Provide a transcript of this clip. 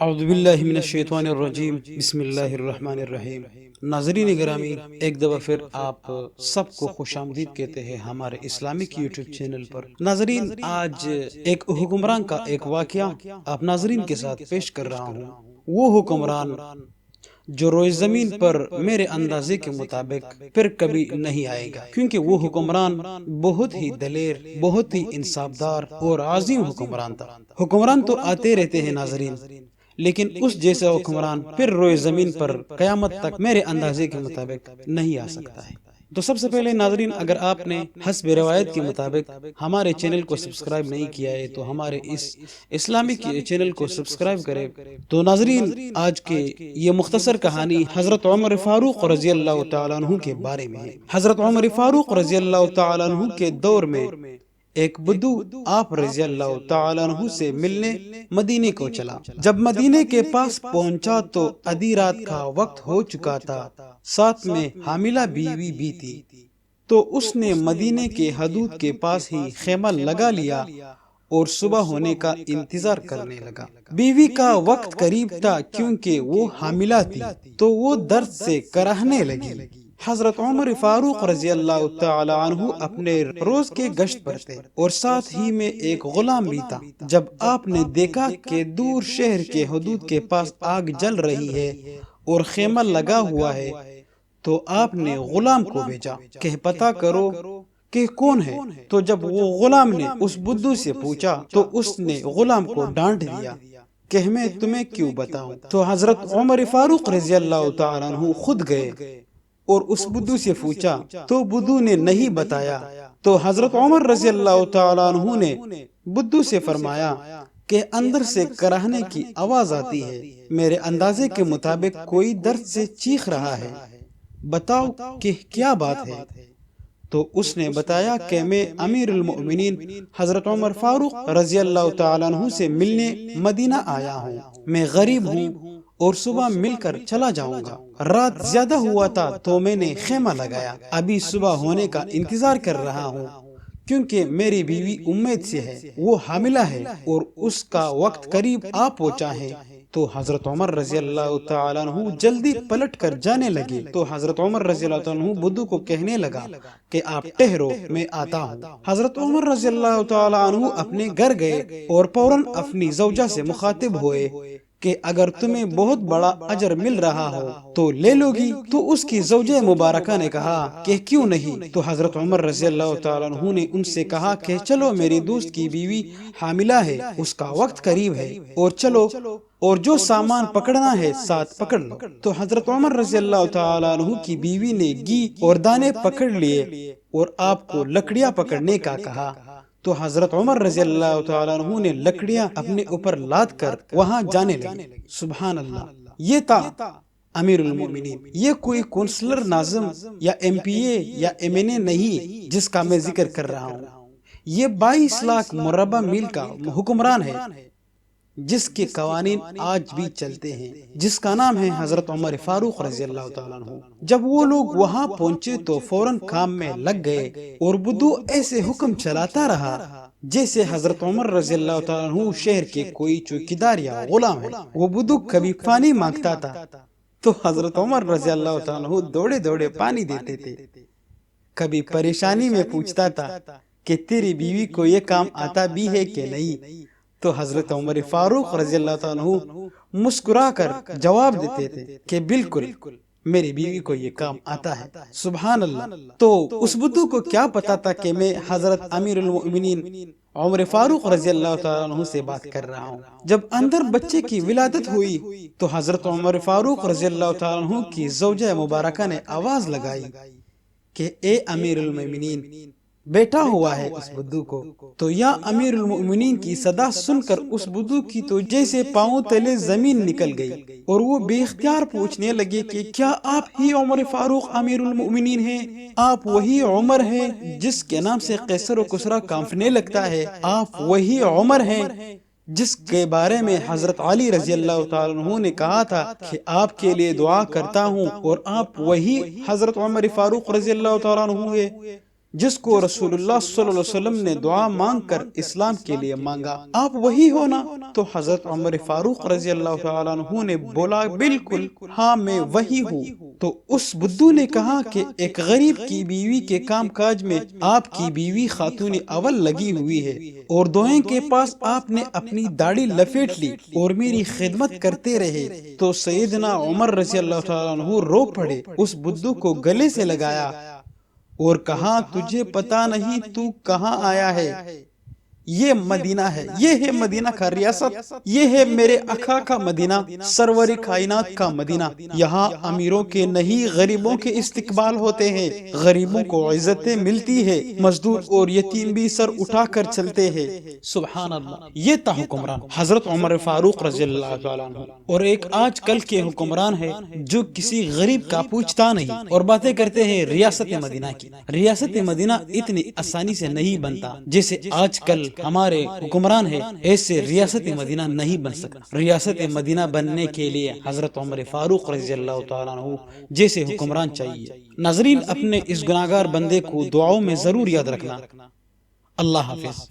اعوذ باللہ من الشیطان الرجیم، بسم اللہ الرحمن الرحیم۔ ناظرین گرامی، ایک دفعہ پھر آپ سب کو خوش آمدید کہتے ہیں ہمارے اسلامک یوٹیوب چینل پر۔ ناظرین، آج ایک حکمران کا ایک واقعہ آپ ناظرین کے ساتھ پیش کر رہا ہوں۔ وہ حکمران جو روئے زمین پر میرے اندازے کے مطابق پھر کبھی نہیں آئے گا، کیونکہ وہ حکمران بہت ہی دلیر، بہت ہی انصاف دار اور عظیم حکمران تھا۔ حکمران تو آتے رہتے ہیں ناظرین، لیکن اس جیسا حکمران پھر روئے زمین پر قیامت تک میرے اندازے کے مطابق نہیں آ سکتا ہے۔ تو سب سے پہلے ناظرین، اگر آپ نے حسب روایت کے مطابق ہمارے چینل کو سبسکرائب نہیں کیا ہے تو ہمارے اس اسلامک چینل کو سبسکرائب کریں۔ تو ناظرین، آج کے یہ مختصر کہانی حضرت عمر فاروق رضی اللہ تعالیٰ عنہ کے بارے میں ہے۔ حضرت عمر فاروق رضی اللہ تعالیٰ عنہ کے دور میں ایک بدو آپ رضی اللہ تعالیٰ عنہ سے ملنے مدینے کو چلا۔ جب مدینے کے پاس پہنچا تو آدھی رات کا وقت ہو چکا تھا، ساتھ میں حاملہ بیوی بھی تھی۔ تو اس نے مدینے کے حدود کے پاس ہی خیمہ لگا لیا اور صبح ہونے کا انتظار کرنے لگا۔ بیوی کا وقت قریب تھا، کیونکہ وہ حاملہ تھی، تو وہ درد سے کراہنے لگی۔ حضرت عمر فاروق رضی اللہ تعالی عنہ اپنے روز کے گشت پر تھے اور ساتھ ہی میں ایک غلام بھی تھا۔ جب آپ نے دیکھا کہ دور شہر کے حدود کے پاس آگ جل رہی ہے اور خیمہ لگا ہوا ہے، تو آپ نے غلام کو بھیجا کہ پتہ کرو کہ کون ہے۔ تو جب وہ غلام نے اس بدو سے پوچھا تو اس نے غلام کو ڈانٹ دیا کہ میں تمہیں کیوں بتاؤں۔ تو حضرت عمر فاروق رضی اللہ تعالیٰ عنہ خود گئے اور اس بدو سے پوچھا، تو بدو نے نہیں بتایا۔ تو حضرت عمر رضی اللہ تعالیٰ عنہ نے بدو سے فرمایا کہ اندر سے کراہنے کی آواز آتی ہے، میرے اندازے کے مطابق کوئی درد سے چیخ رہا ہے، بتاؤ کہ کیا بات ہے۔ تو اس نے بتایا کہ میں امیر المؤمنین حضرت عمر فاروق رضی اللہ تعالیٰ عنہ سے ملنے مدینہ آیا ہوں، میں غریب ہوں اور صبح مل کر چلا جاؤں گا۔ رات زیادہ ہوا تھا تو میں نے خیمہ لگایا، ابھی صبح ہونے کا انتظار کر رہا ہوں، کیونکہ میری بیوی امید سے ہے، وہ حاملہ ہے اور اس کا وقت قریب آ پہنچا ہے۔ تو حضرت عمر رضی اللہ تعالیٰ عنہ جلدی پلٹ کر جانے لگے۔ تو حضرت عمر رضی اللہ تعالیٰ عنہ بدو کو کہنے لگا کہ آپ ٹھہرو، میں آتا ہوں۔ حضرت عمر رضی اللہ تعالیٰ عنہ اپنے گھر گئے اور فوراً اپنی زوجہ سے مخاطب ہوئے کہ اگر تمہیں بہت بڑا اجر مل رہا ہو تو لے لو گی۔ تو اس کی زوجہ مبارکہ نے کہا کہ کیوں نہیں۔ تو حضرت عمر رضی اللہ تعالیٰ عنہ نے ان سے کہا کہ چلو، میری دوست کی بیوی حاملہ ہے، اس کا وقت قریب ہے، اور چلو اور جو سامان پکڑنا ہے ساتھ پکڑ لو۔ تو حضرت عمر رضی اللہ تعالیٰ عنہ کی بیوی نے گھی اور دانے پکڑ لیے اور آپ کو لکڑیاں پکڑنے کا کہا۔ تو حضرت عمر رضی اللہ تعالیٰ عنہ نے لکڑیاں اپنے اوپر لاد کر وہاں جانے لگے۔ سبحان اللہ، یہ تھا امیر المومنین۔ یہ کوئی کونسلر ناظم یا ایم پی اے یا ایم این اے نہیں جس کا میں ذکر کر رہا ہوں، یہ 22 لاکھ مربع میل کا حکمران ہے، جس کے قوانین آج بھی چلتے ہیں، جس کا نام ہے حضرت عمر فاروق رضی اللہ تعالیٰ عنہ۔ جب وہ لوگ وہاں پہنچے تو فوراً کام میں لگ گئے اور بدو ایسے حکم چلاتا رہا جیسے حضرت عمر رضی اللہ تعالیٰ عنہ شہر کے کوئی چوکیدار یا غلام ہے۔ وہ بدو کبھی پانی مانگتا تھا تو حضرت عمر رضی اللہ تعالیٰ عنہ دوڑے دوڑے پانی دیتے تھے۔ کبھی پریشانی میں پوچھتا تھا کہ تیری بیوی کو یہ کام آتا بھی ہے کہ نہیں، تو حضرت عمر فاروق رضی اللہ تعالیٰ عنہ مسکرا کر جواب دیتے تھے کہ بالکل، میری بیوی کو یہ کام آتا ہے۔ سبحان اللہ۔ تو اس بدو کو کیا پتا تھا کہ میں حضرت امیر المؤمنین عمر فاروق رضی اللہ تعالیٰ عنہ سے بات کر رہا ہوں۔ جب اندر بچے کی ولادت ہوئی تو حضرت عمر فاروق رضی اللہ تعالیٰ عنہ کی زوجہ مبارکہ نے آواز لگائی کہ اے امیر المؤمنین، بیٹا ہوا ہے اس بدو کو۔ تو یا امیر المؤمنین کی صدا سن کر اس بدو کی تو جیسے پاؤں تلے زمین نکل گئی اور وہ بے اختیار پوچھنے لگے کہ کیا آپ ہی عمر فاروق امیر المؤمنین ہیں؟ آپ وہی عمر ہیں جس کے نام سے قیصر و کسریٰ کانپنے لگتا ہے؟ آپ وہی عمر ہیں جس کے بارے میں حضرت علی رضی اللہ تعالیٰ عنہ نے کہا تھا کہ آپ کے لیے دعا کرتا ہوں، اور آپ وہی حضرت عمر فاروق رضی اللہ تعالیٰ عنہ ہوئے جس کو رسول اللہ صلی اللہ علیہ وسلم نے دعا مانگ کر اسلام کے لیے مانگا، آپ وہی ہونا؟ تو حضرت عمر فاروق رضی اللہ تعالیٰ عنہ نے بولا بالکل ہاں میں وہی ہوں۔ تو اس بدھو نے کہا کہ ایک غریب کی بیوی کے کام کاج میں آپ کی بیوی خاتون اول لگی ہوئی ہے اور دوہیں کے پاس آپ نے اپنی داڑھی لپیٹ لی اور میری خدمت کرتے رہے۔ تو سیدنا عمر رضی اللہ تعالیٰ عنہ رو پڑے، اس بدھو کو گلے سے لگایا اور کہا تجھے پتا نہیں تو کہاں آیا ہے؟ یہ مدینہ ہے، یہ ہے مدینہ کا ریاست، یہ ہے میرے آقا کا مدینہ، سرور کائنات کا مدینہ۔ یہاں امیروں کے نہیں غریبوں کے استقبال ہوتے ہیں، غریبوں کو عزتیں ملتی ہے، مزدور اور یتیم بھی سر اٹھا کر چلتے ہیں۔ سبحان اللہ، یہ تھا حکمران حضرت عمر فاروق رضی اللہ تعالیٰ عنہ۔ اور ایک آج کل کے حکمران ہے جو کسی غریب کا پوچھتا نہیں اور باتیں کرتے ہیں ریاست مدینہ کی۔ ریاست مدینہ اتنی آسانی سے نہیں بنتا جیسے آج کل ہمارے حکمران ہے، ایسے ریاست مدینہ نہیں بن سکتا۔ ریاست مدینہ بننے کے لیے حضرت عمر فاروق رضی اللہ تعالیٰ عنہ جیسے حکمران چاہیے۔ ناظرین، اپنے اس گناہگار بندے کو دعاؤں میں ضرور یاد رکھنا۔ اللہ حافظ۔